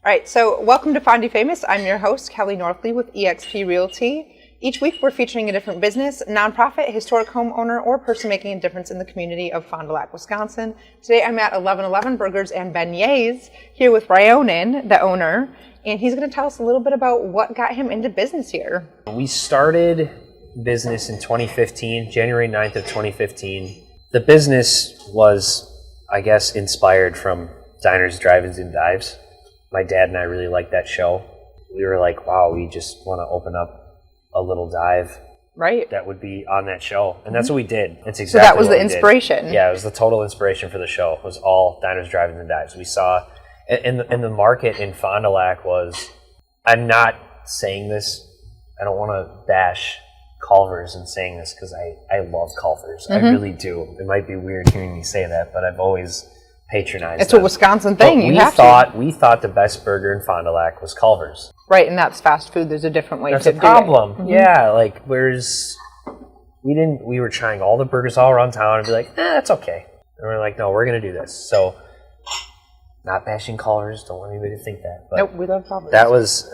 All right, so welcome to Fondy Famous. I'm your host, Kelly Northlee with Exp Realty. Each week we're featuring a different business, nonprofit, historic homeowner, or person making a difference in the community of Fond du Lac, Wisconsin. Today I'm at 1111 Burgers and Beignets here with Ryonen, the owner, and he's going to tell us a little bit about what got him into business here. We started business in 2015, January 9th of 2015. The business was, I guess, inspired from Diners, Drive-Ins, and Dives. My dad and I really liked that show. We were like, wow, we just want to open up a little dive. Right. That would be on that show. And that's what we did. It's exactly so that was what the inspiration. Did. Yeah, it was the total inspiration for the show. It was all Diners, Drive-Ins, and Dives. We saw, and the market in Fond du Lac was, I'm not saying this, I don't want to bash Culver's in saying this because I love Culver's. I really do. It might be weird hearing me say that, but I've always patronized It's them. a Wisconsin thing. We thought the best burger in Fond du Lac was Culver's. Right, and that's fast food. There's a different way to do it. That's a problem. Yeah, like we were trying all the burgers all around town and be like, that's okay. And we're like, no, we're going to do this. So, not bashing Culver's. Don't want anybody to think that. But nope, we love Culver's. that was,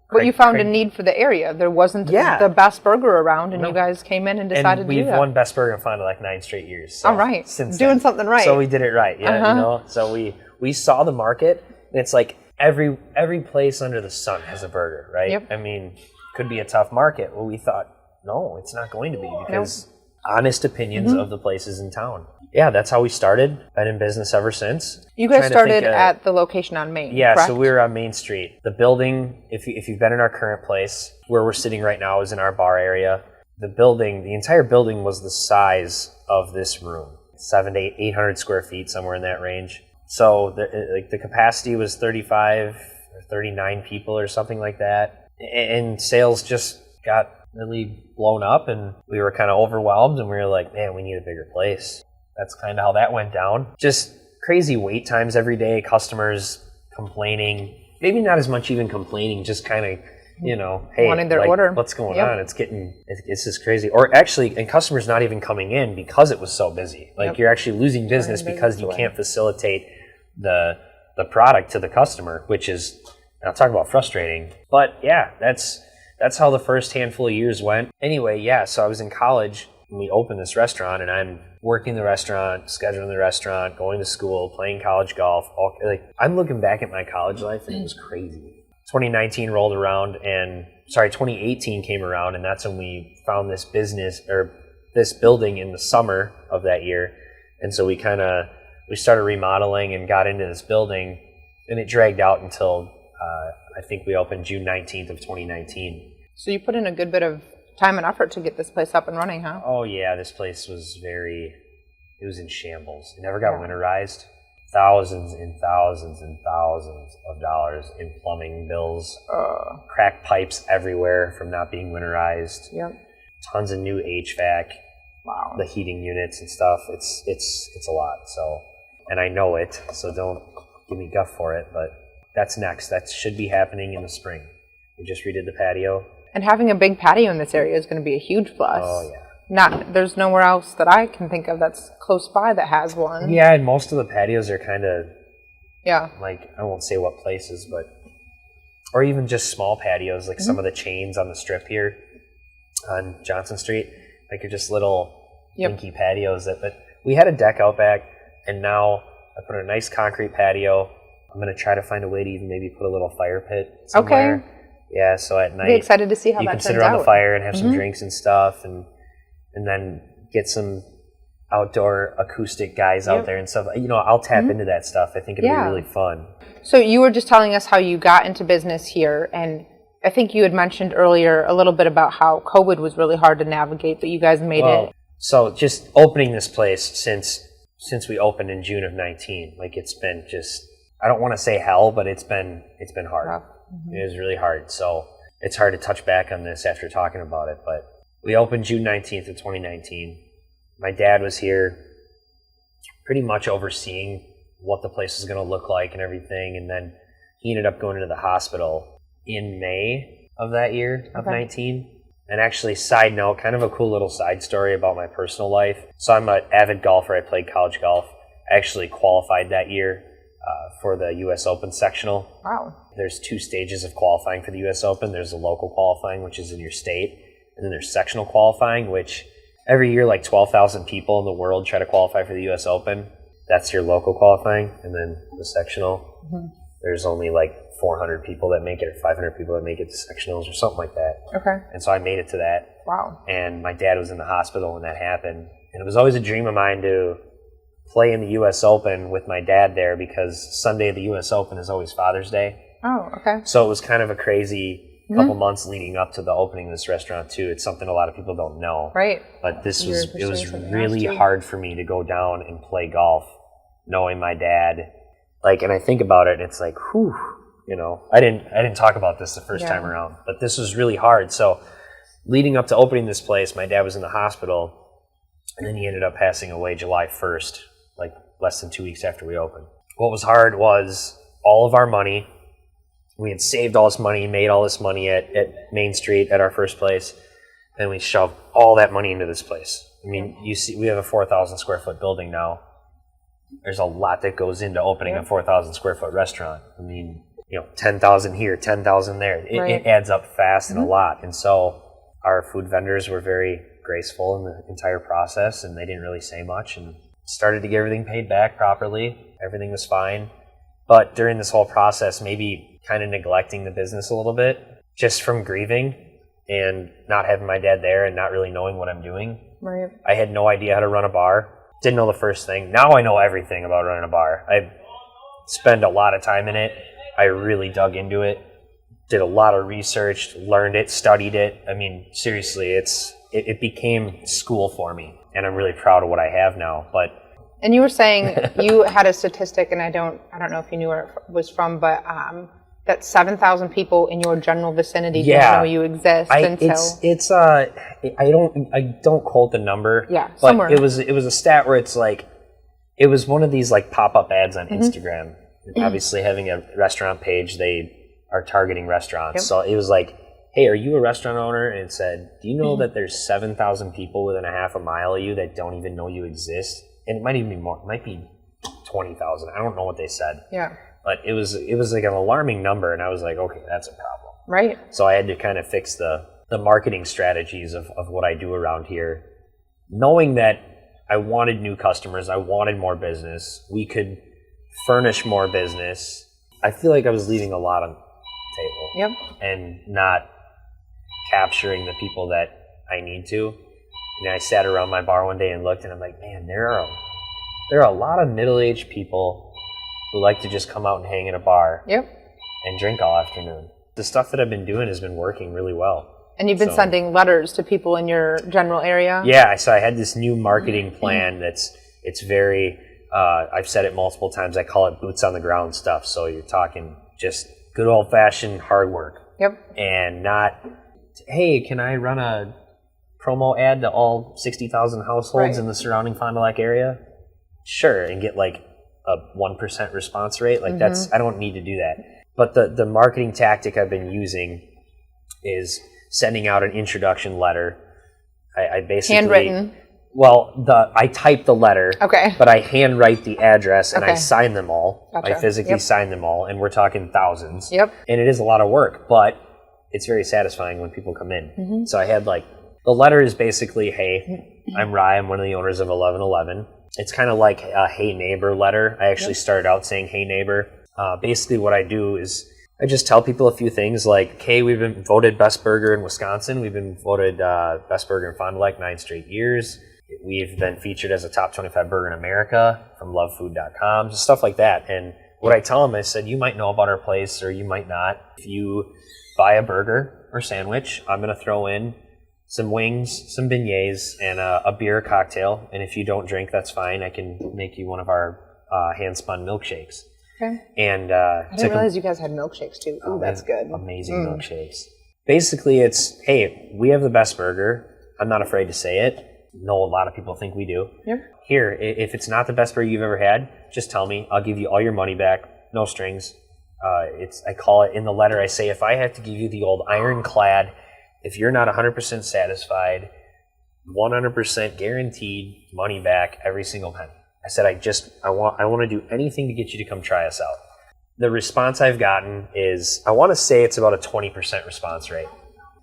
But you found a need for the area. There wasn't the best burger around, and you guys came in and decided to do that. And we've won best burger in Fond du Lac 9 straight years. So all right. Since doing then. something right. So we did it right. Yeah, you know. So we saw the market, and it's like every place under the sun has a burger, right? Yep. I mean, could be a tough market. Well, we thought, no, it's not going to be because honest opinions of the places in town. Yeah, that's how we started. Been in business ever since. You guys started at the location on Main, yeah, correct? So we were on Main Street. The building, if you've been in our current place, where we're sitting right now is in our bar area. The entire building was the size of this room, 700 to 800 square feet, somewhere in that range. So the capacity was 35 or 39 people or something like that. And sales just got really blown up, and we were kind of overwhelmed, and we were like, man, we need a bigger place. That's kind of how that went down. Just crazy wait times every day, customers complaining, maybe not as much even complaining, just kind of, hey, wanting their order. What's going on? It's just crazy. Or actually, and customers not even coming in because it was so busy. Like you're actually losing business because you can't facilitate the product to the customer, which is, I'll talk about frustrating. But yeah, that's how the first handful of years went. Anyway, yeah, so I was in college when we opened this restaurant, and I'm working the restaurant, scheduling the restaurant, going to school, playing college golf. I'm looking back at my college life, and it was crazy. 2019 rolled around, 2018 came around, and that's when we found this building in the summer of that year. And so we started remodeling and got into this building, and it dragged out until I think we opened June 19th of 2019. So you put in a good bit of time and effort to get this place up and running, huh? Oh yeah, this place was it was in shambles. It never got winterized. Thousands and thousands and thousands of dollars in plumbing bills. Cracked pipes everywhere from not being winterized. Yep. Tons of new HVAC. Wow. The heating units and stuff. It's a lot. So, and I know it, so don't give me guff for it, but that's next. That should be happening in the spring. We just redid the patio. And having a big patio in this area is going to be a huge plus. Oh, yeah. There's nowhere else that I can think of that's close by that has one. Yeah, and most of the patios are kind of, like, I won't say what places, but, or even just small patios, like some of the chains on the strip here on Johnson Street, like are just little dinky patios. But we had a deck out back, and now I put a nice concrete patio. I'm going to try to find a way to even maybe put a little fire pit somewhere. Okay. Yeah, so at night, be excited to see how that turns out. You can sit around the fire and have some drinks and stuff, and then get some outdoor acoustic guys out there and stuff. I'll tap into that stuff. I think it'd be really fun. So you were just telling us how you got into business here, and I think you had mentioned earlier a little bit about how COVID was really hard to navigate, but you guys made it. So just opening this place since we opened in June of 19, like it's been just, I don't want to say hell, but it's been hard. Rough. It was really hard. So it's hard to touch back on this after talking about it, but we opened June 19th of 2019. My dad was here pretty much overseeing what the place was going to look like and everything. And then he ended up going into the hospital in May of that year of 19. And actually, side note, kind of a cool little side story about my personal life. So I'm an avid golfer. I played college golf. I actually qualified that year for the U.S. Open sectional. Wow. There's 2 stages of qualifying for the U.S. Open. There's the local qualifying, which is in your state, and then there's sectional qualifying, which every year like 12,000 people in the world try to qualify for the U.S. Open. That's your local qualifying, and then the sectional. Mm-hmm. There's only like 400 people that make it, or 500 people that make it to sectionals, or something like that. Okay. And so I made it to that. Wow. And my dad was in the hospital when that happened, and it was always a dream of mine to play in the U.S. Open with my dad there, because Sunday of the U.S. Open is always Father's Day. Oh, okay. So it was kind of a crazy couple months leading up to the opening of this restaurant too. It's something a lot of people don't know. Right. But it was really hard for me to go down and play golf, knowing my dad. Like, and I think about it, and it's like, whew, you know, I didn't talk about this the first time around, but this was really hard. So leading up to opening this place, my dad was in the hospital, and then he ended up passing away July 1st, like less than 2 weeks after we opened. What was hard was all of our money. We had saved all this money, made all this money at Main Street at our first place, and we shoved all that money into this place. I mean, you see, we have a 4,000 square foot building now. There's a lot that goes into opening a 4,000 square foot restaurant. I mean, you know, 10,000 here, 10,000 there. It adds up fast and a lot. And so our food vendors were very graceful in the entire process, and they didn't really say much, and started to get everything paid back properly. Everything was fine. But during this whole process, maybe kind of neglecting the business a little bit, just from grieving and not having my dad there and not really knowing what I'm doing. Right. I had no idea how to run a bar. Didn't know the first thing. Now I know everything about running a bar. I spend a lot of time in it. I really dug into it, did a lot of research, learned it, studied it. I mean, seriously, it became school for me, and I'm really proud of what I have now. And you were saying you had a statistic, and I don't know if you knew where it was from, but that 7,000 people in your general vicinity don't know you exist. I don't quote the number. Yeah, but somewhere. it was a stat where it's like, it was one of these like pop-up ads on Instagram. Obviously, having a restaurant page, they are targeting restaurants. So it was like, hey, are you a restaurant owner? And it said, do you know that there's 7,000 people within a half a mile of you that don't even know you exist? And it might even be more. It might be 20,000. I don't know what they said. Yeah. But it was like an alarming number, and I was like, okay, that's a problem. Right. So I had to kind of fix the marketing strategies of what I do around here, knowing that I wanted new customers, I wanted more business, we could furnish more business. I feel like I was leaving a lot on the table. Yep. And not capturing the people that I need to. And I sat around my bar one day and looked, and I'm like, man, there are a lot of middle-aged people who like to just come out and hang in a bar and drink all afternoon. The stuff that I've been doing has been working really well. And you've been sending letters to people in your general area? Yeah, so I had this new marketing plan it's very, I've said it multiple times, I call it boots on the ground stuff. So you're talking just good old-fashioned hard work. Yep. And not, hey, can I run a promo ad to all 60,000 households in the surrounding Fond du Lac area? Sure, and get like a 1% response rate. Like I don't need to do that. But the marketing tactic I've been using is sending out an introduction letter. I basically handwritten. Well, I type the letter, but I handwrite the address and I sign them all. Gotcha. I physically sign them all, and we're talking thousands. Yep. And it is a lot of work, but it's very satisfying when people come in. So I had like, the letter is basically, hey, I'm Rye, I'm one of the owners of 1111. It's kind of like a hey neighbor letter. I actually started out saying hey neighbor. Basically what I do is I just tell people a few things like, hey, we've been voted best burger in Wisconsin. We've been voted best burger in Fond du Lac 9 straight years. We've been featured as a top 25 burger in America from lovefood.com, just stuff like that. And what I tell them, I said, you might know about our place or you might not. If you buy a burger or sandwich, I'm going to throw in some wings, some beignets, and a beer cocktail. And if you don't drink, that's fine. I can make you one of our hand-spun milkshakes. Okay. And I didn't realize you guys had milkshakes too. Ooh, that's good. Amazing milkshakes. Basically, it's, hey, we have the best burger. I'm not afraid to say it. No, a lot of people think we do. Yep. Here, if it's not the best burger you've ever had, just tell me. I'll give you all your money back. No strings. I call it in the letter. I say, if I have to give you the old ironclad, if you're not 100% satisfied, 100% guaranteed money back every single penny. I said, I want to do anything to get you to come try us out. The response I've gotten is, I want to say it's about a 20% response rate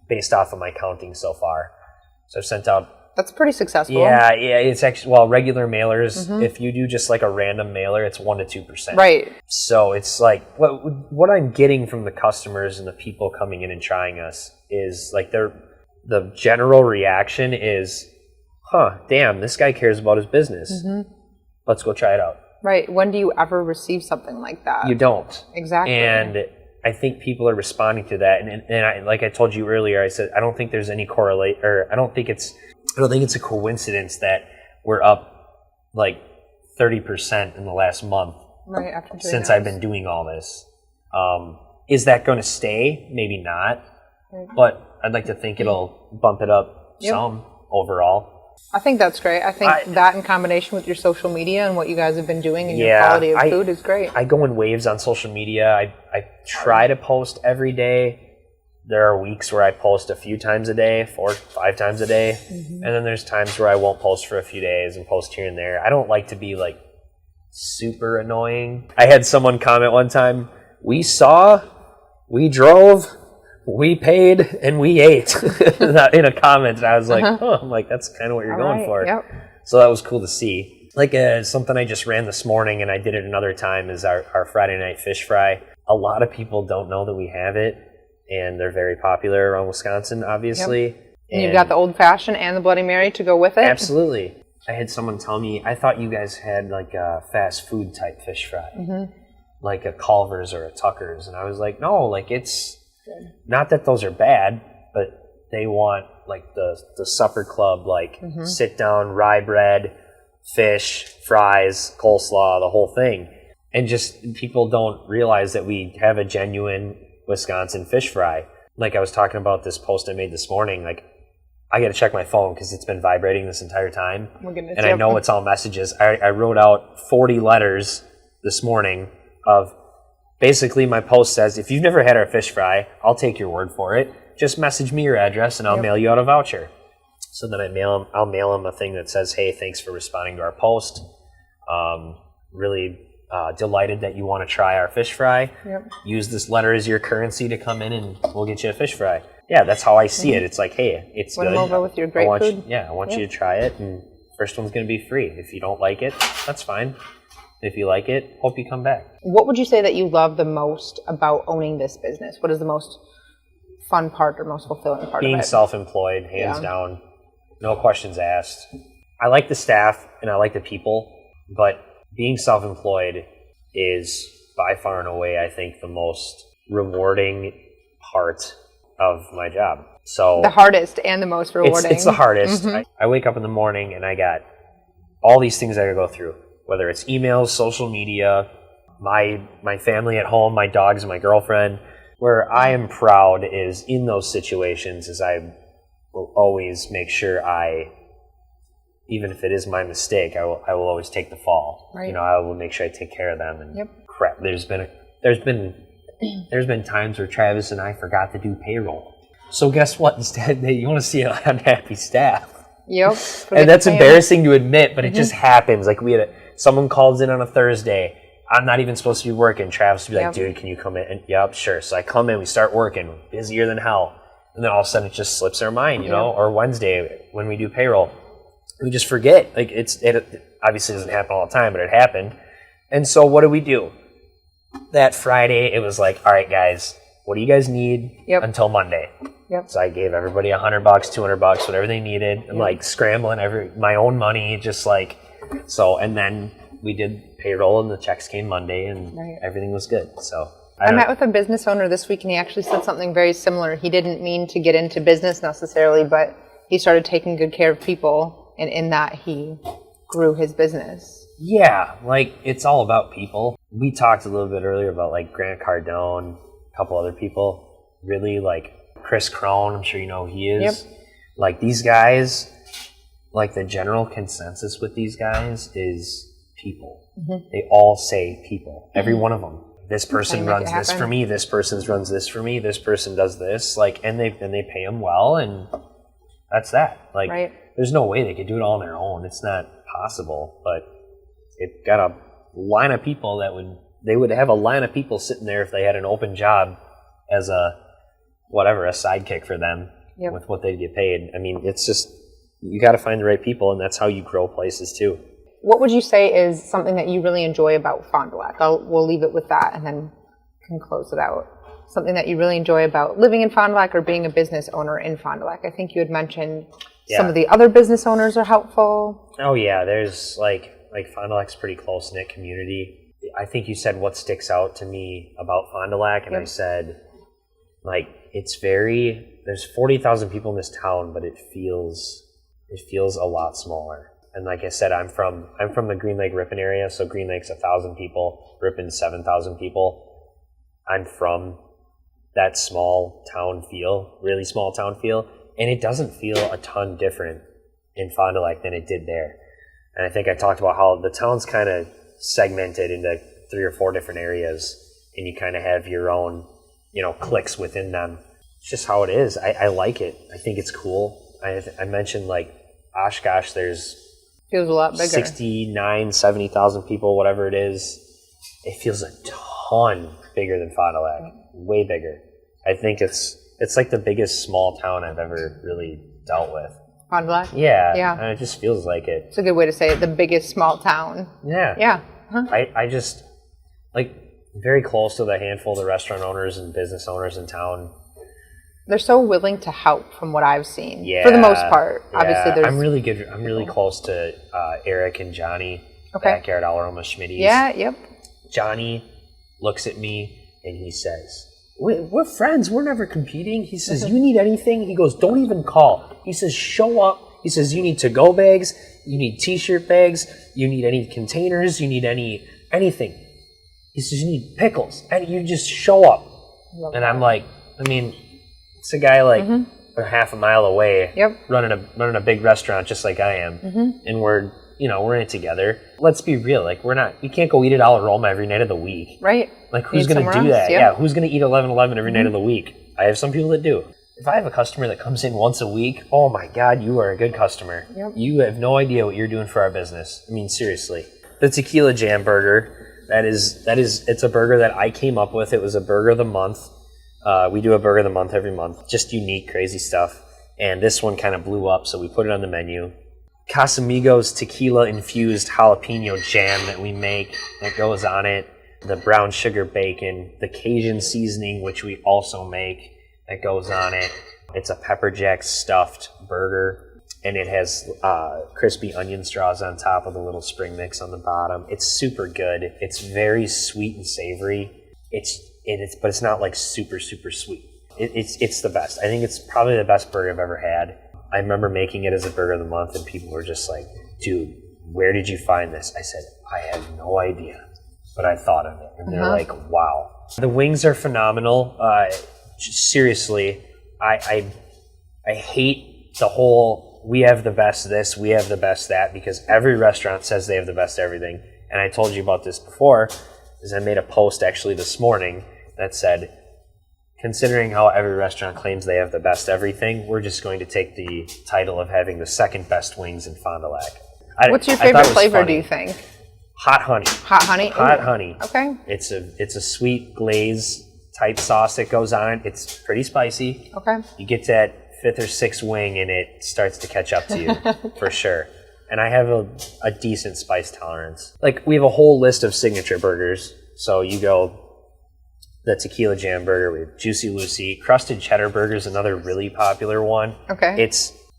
based off of my counting so far. So I've sent out. That's pretty successful. Yeah, it's actually, well, regular mailers, if you do just like a random mailer, it's 1 to 2%. Right. So it's like, what I'm getting from the customers and the people coming in and trying us is like the general reaction is, damn, this guy cares about his business. Let's go try it out. Right. When do you ever receive something like that? You don't. Exactly. And I think people are responding to that. And I, like I told you earlier, I said, I don't think there's any I don't think it's a coincidence that we're up like 30% in the last month. Right, after since I've been doing all this. Is that going to stay? Maybe not. Right. But I'd like to think it'll bump it up some overall. I think that's great. I think that in combination with your social media and what you guys have been doing and your quality of food is great. I go in waves on social media. I try to post every day. There are weeks where I post a few times a day, 4 or 5 times a day. And then there's times where I won't post for a few days and post here and there. I don't like to be like super annoying. I had someone comment one time, we saw, we drove, we paid, and we ate in a comment. And I was like, I'm like, that's kind of what you're going for. Yep. So that was cool to see. Like something I just ran this morning and I did it another time is our Friday night fish fry. A lot of people don't know that we have it. And they're very popular around Wisconsin, obviously. Yep. And you've got the Old Fashioned and the Bloody Mary to go with it? Absolutely. I had someone tell me, I thought you guys had like a fast food type fish fry. Like a Culver's or a Tucker's. And I was like, no, like it's, not that those are bad, but they want like the supper club, like sit down, rye bread, fish, fries, coleslaw, the whole thing. And just people don't realize that we have a genuine Wisconsin fish fry. Like I was talking about this post I made this morning, like I got to check my phone because it's been vibrating this entire time. Oh my goodness, and I know it's all messages. I wrote out 40 letters this morning of basically my post says, if you've never had our fish fry, I'll take your word for it. Just message me your address and I'll mail you out a voucher. So then I'll mail them a thing that says, hey, thanks for responding to our post. Really delighted that you want to try our fish fry. Use this letter as your currency to come in and we'll get you a fish fry. Yeah, that's how I see it. It's like, hey, it's good. Over with your great food. I want you to try it, and first one's going to be free. If you don't like it, that's fine. If you like it, hope you come back. What would you say that you love the most about owning this business? What is the most fun part or most fulfilling part of it? Being self-employed, hands down. No questions asked. I like the staff and I like the people, but being self-employed is by far and away, I think, the most rewarding part of my job. So the hardest and the most rewarding. It's the hardest. I wake up in the morning and I got all these things I gotta go through, whether it's emails, social media, my family at home, my dogs and my girlfriend. Where I am proud is in those situations is I will always make sure even if it is my mistake, I will always take the fall. Right. You know, I will make sure I take care of them. And crap, there's been times where Travis and I forgot to do payroll. So guess what? Instead, you want to see an unhappy staff. Yep. And that's embarrassing to admit, but it just happens. Like someone calls in on a Thursday. I'm not even supposed to be working. Travis would be like, dude, can you come in? And, yep, sure. So I come in, we start working, busier than hell. And then all of a sudden it just slips our mind, you know, or Wednesday when we do payroll. We just forget. Like it obviously doesn't happen all the time, but it happened. And so what do? That Friday, it was like, all right, guys, what do you guys need until Monday? So I gave everybody $100, $200, whatever they needed, and like scrambling my own money, just like so. And then we did payroll, and the checks came Monday, and everything was good. So I met with a business owner this week, and he actually said something very similar. He didn't mean to get into business necessarily, but he started taking good care of people. And in that, he grew his business. Yeah, like it's all about people. We talked a little bit earlier about like Grant Cardone, a couple other people. Really like Chris Crone, I'm sure you know who he is. Like these guys, like the general consensus with these guys is people. They all say people. Every one of them. This person runs this for me. This person runs this for me. This person does this. Like, and they pay them well, and that's that. Like. There's no way they could do it all on their own. It's not possible, but They've got a line of people they would have a line of people sitting there if they had an open job as a sidekick for them with what they get paid. I mean, it's just, you got to find the right people, and that's how you grow places too. What would you say is something that you really enjoy about Fond du Lac? We'll leave it with that and then can close it out. Something that you really enjoy about living in Fond du Lac or being a business owner in Fond du Lac. I think you had mentioned some of the other business owners are helpful. Oh yeah, there's like Fond du Lac's pretty close-knit community. I think you said what sticks out to me about Fond du Lac, and I said, like, there's 40,000 people in this town, but it feels a lot smaller. And like I said, I'm from the Green Lake Ripon area, so Green Lake's 1,000 people, Ripon's 7,000 people. I'm from that small town feel, really small town feel, and it doesn't feel a ton different in Fond du Lac than it did there. And I think I talked about how the town's kind of segmented into 3 or 4 different areas, and you kind of have your own, cliques within them. It's just how it is. I like it. I think it's cool. I mentioned like Oshkosh, there's feels a lot bigger. 69, 70,000 people, whatever it is. It feels a ton bigger than Fond du Lac. Way bigger. I think it's like the biggest small town I've ever really dealt with. Fond du Lac? Yeah. And it just feels like it. It's a good way to say it. The biggest small town. Yeah. Yeah. Huh. I just, like, very close to the handful of the restaurant owners and business owners in town. They're so willing to help from what I've seen. Yeah. For the most part. Yeah. Obviously, there's... I'm really close to Eric and Johnny back here at Alroma Schmitty's. Yeah, yep. Johnny looks at me and he says, we're friends. We're never competing. He says, you need anything? He goes, don't even call. He says, show up. He says, you need to-go bags. You need T-shirt bags. You need any containers. You need anything. He says, you need pickles. And you just show up. And I'm like, I mean, it's a guy like a half a mile away running a big restaurant just like I am. And we're in it together. Let's be real. Like, we can't go eat at Alroma every night of the week. Right. Like, who's going to do that? Yeah. Who's going to eat 11-11 every night of the week? I have some people that do. If I have a customer that comes in once a week, oh my God, you are a good customer. Yep. You have no idea what you're doing for our business. I mean, seriously. The Tequila Jam Burger, it's a burger that I came up with. It was a burger of the month. We do a burger of the month every month. Just unique, crazy stuff. And this one kind of blew up, so we put it on the menu. Casamigos tequila-infused jalapeno jam that we make that goes on it. The brown sugar bacon. The Cajun seasoning, which we also make, that goes on it. It's a pepper jack stuffed burger. And it has crispy onion straws on top with a little spring mix on the bottom. It's super good. It's very sweet and savory. But it's not like super, super sweet. It's the best. I think it's probably the best burger I've ever had. I remember making it as a burger of the month, and people were just like, dude, where did you find this? I said, I have no idea, but I thought of it. And they're like, wow. The wings are phenomenal. Seriously, I hate the whole, we have the best this, we have the best that, because every restaurant says they have the best everything. And I told you about this before, is I made a post actually this morning that said, considering how every restaurant claims they have the best everything, we're just going to take the title of having the second best wings in Fond du Lac. What's your favorite flavor, do you think? Hot honey. Hot honey? Hot honey. Okay. It's a sweet glaze type sauce that goes on. It's pretty spicy. Okay. You get that 5th or 6th wing and it starts to catch up to you for sure. And I have a decent spice tolerance. Like, we have a whole list of signature burgers. So you go the Tequila Jam Burger, we have Juicy Lucy. Crusted Cheddar Burger is another really popular one. Okay.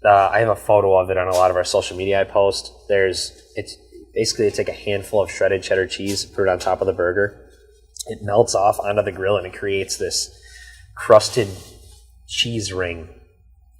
I have a photo of it on a lot of our social media I post. It's like a handful of shredded cheddar cheese, put it on top of the burger. It melts off onto the grill and it creates this crusted cheese ring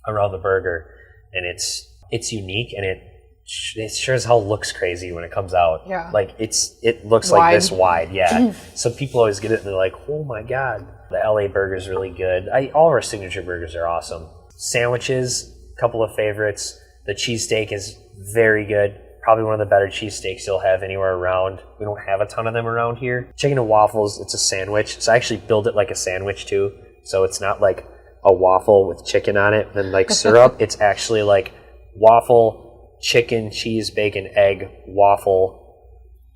around the burger. And it's unique, and it sure as hell looks crazy when it comes out. Yeah. Like, it looks like this wide, yeah. So people always get it and they're like, oh my God. The LA burger's really good. All of our signature burgers are awesome. Sandwiches, a couple of favorites. The cheesesteak is very good. Probably one of the better cheesesteaks you'll have anywhere around. We don't have a ton of them around here. Chicken and waffles, it's a sandwich. So I actually build it like a sandwich too. So it's not like a waffle with chicken on it and like syrup. It's actually like waffle, chicken, cheese, bacon, egg, waffle,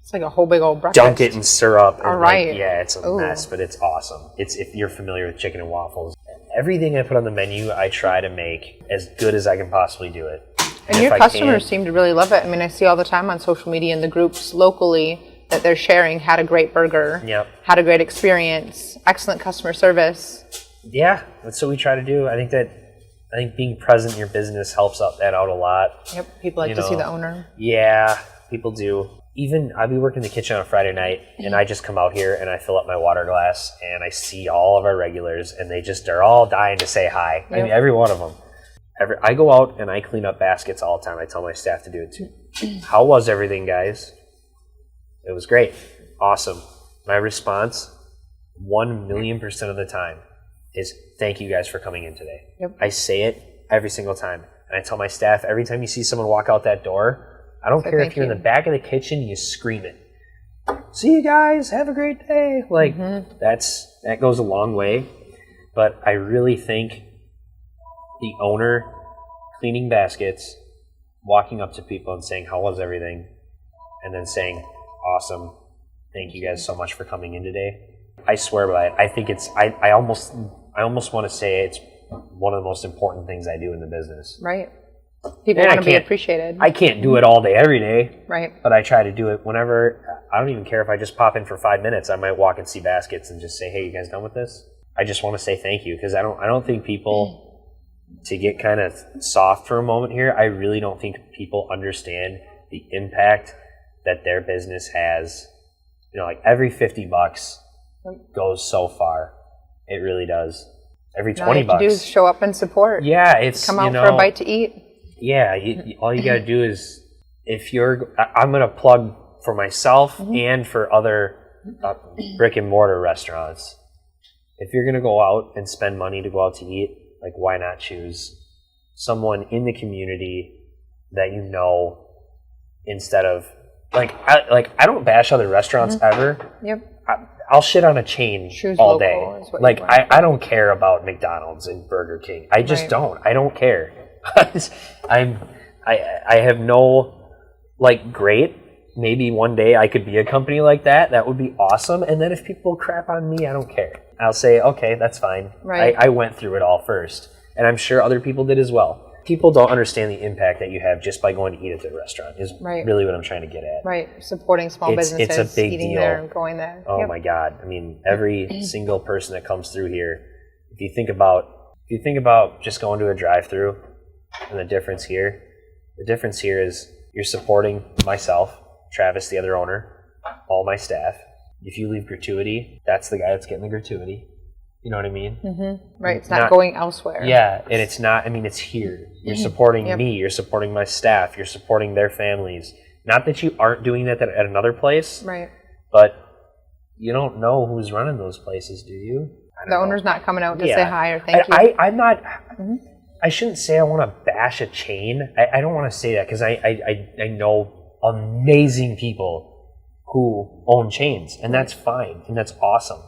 It's like a whole big old breakfast. Dunk it in syrup. All right. Yeah, it's a mess, but it's awesome. It's if you're familiar with chicken and waffles. Everything I put on the menu, I try to make as good as I can possibly do it. And your customers seem to really love it. I mean, I see all the time on social media in the groups locally that they're sharing, had a great burger, had a great experience, excellent customer service. Yeah, that's what we try to do. I think being present in your business helps that out a lot. Yep, people like to see the owner. Yeah, people do. Even I'll be working in the kitchen on a Friday night, and I just come out here and I fill up my water glass, and I see all of our regulars, and they're all dying to say hi. Yep. I mean, every one of them. I go out and I clean up baskets all the time. I tell my staff to do it too. How was everything, guys? It was great. Awesome. My response, 1,000,000% of the time, is thank you guys for coming in today. Yep. I say it every single time. And I tell my staff, every time you see someone walk out that door, I don't care if you're in the back of the kitchen, you scream it. See you guys, have a great day. Like, that goes a long way. But I really think the owner cleaning baskets, walking up to people and saying, how was everything? And then saying, awesome. Thank you guys so much for coming in today. I swear by it. I think I almost want to say it's one of the most important things I do in the business. Right. People want to be appreciated. I can't do it all day, every day. Right. But I try to do it whenever. I don't even care if I just pop in for 5 minutes. I might walk and see baskets and just say, hey, you guys done with this? I just want to say thank you, because I don't think people, to get kind of soft for a moment here, I really don't think people understand the impact that their business has. You know, like every $50 goes so far. It really does. Every $20. All you have to do is show up and support. Yeah, it's come out for a bite to eat. Yeah, all you got to do is, I'm going to plug for myself and for other brick and mortar restaurants. If you're going to go out and spend money to go out to eat, like, why not choose someone in the community that you know, instead of I don't bash other restaurants ever. Yep. I'll shit on a chain all day. Like, I don't care about McDonald's and Burger King. I just don't. I don't care. I have no, great. Maybe one day I could be a company like that. That would be awesome. And then if people crap on me, I don't care. I'll say, okay, that's fine. Right. I went through it all first. And I'm sure other people did as well. People don't understand the impact that you have just by going to eat at the restaurant is really what I'm trying to get at. Right. Supporting small businesses. It's a big eating deal. There and going there. Oh my God. I mean, every single person that comes through here, if you think about just going to a drive-through and the difference here is you're supporting myself, Travis, the other owner, all my staff. If you leave gratuity, that's the guy that's getting the gratuity. You know what I mean? Mm-hmm. Right. It's not going elsewhere. Yeah, and it's not. I mean, it's here. You're supporting me. You're supporting my staff. You're supporting their families. Not that you aren't doing that at another place. Right. But you don't know who's running those places, do you? The owner's not coming out to say hi or thank you. I'm not. I shouldn't say I want to bash a chain. I don't want to say that, because I know amazing people who own chains, and that's fine, and that's awesome.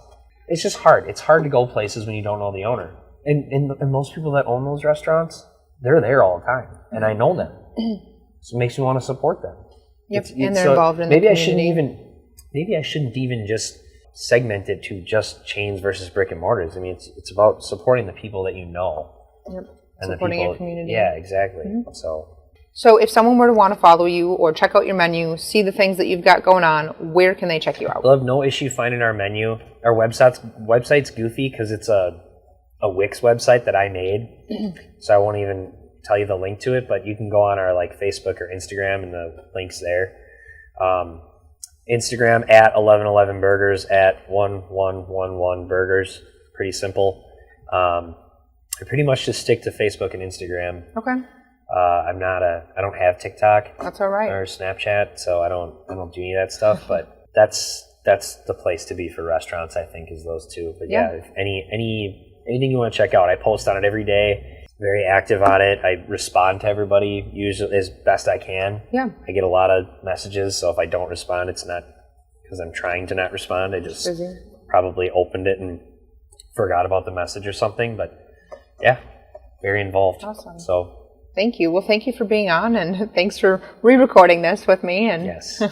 It's just hard. It's hard to go places when you don't know the owner. And most people that own those restaurants, they're there all the time, and I know them. So it makes me want to support them. Yep, and they're involved in the community. Maybe I shouldn't even just segment it to just chains versus brick and mortars. I mean, it's about supporting the people that you know. Yep. And supporting your community. Yeah, exactly. So if someone were to want to follow you or check out your menu, see the things that you've got going on, where can they check you out? We'll have no issue finding our menu. Our website's goofy because it's a Wix website that I made. So I won't even tell you the link to it, but you can go on our Facebook or Instagram, and the link's there. Instagram at 1111 burgers, at 1111 burgers. Pretty simple. I pretty much just stick to Facebook and Instagram. Okay. I don't have TikTok. That's all right. Or Snapchat, so I don't do any of that stuff. But that's the place to be for restaurants, I think, is those two. But yeah, if anything you want to check out, I post on it every day. Very active on it. I respond to everybody usually as best I can. Yeah. I get a lot of messages, so if I don't respond, it's not because I'm trying to not respond. I just probably opened it and forgot about the message or something. But yeah, very involved. Awesome. So. Thank you. Well, thank you for being on, and thanks for re-recording this with me. And yes.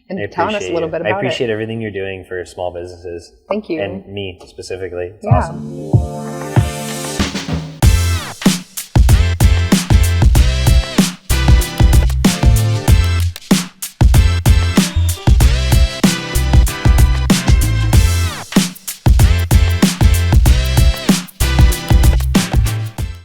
and telling us a little bit about it. I appreciate everything you're doing for small businesses. Thank you. And me specifically. It's yeah. awesome.